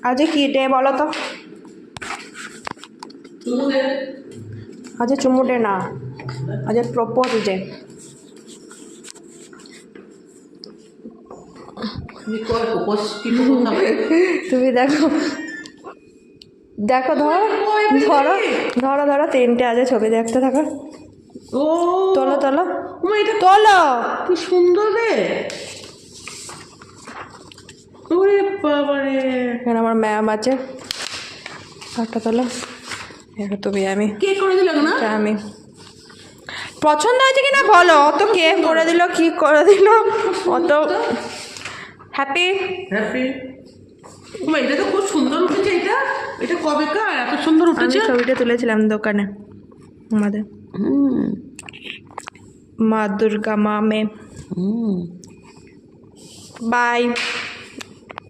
আজকে কি ডে বলো তো? আজকে চুমু ডে না, আজকে প্রপোজ ডে। তুমি দেখো দেখো, ধরো ধরো ধরো ধরো, তিনটে আছে, ছবি দেখতে থাকো। ও তোলো তোলো এটা তোলো। কি সুন্দর রে! ওরে বাবারে, এখানে আমার ম্যাম আছে, একটা তোলো। এবার তুমি আমি কে করে দিল না? আমি পছন্দ হয়েছে কিনা বলো? অত কে করে দিল কি করে দিল অত। Happy happy. এটা তো খুব সুন্দর উঠেছে। এটা এটা কবেকার এত সুন্দর আমি উঠেছে? ছবিটা তুলেছিলাম দোকানে আমাদের, মা দুর্গা মা মে। বাই।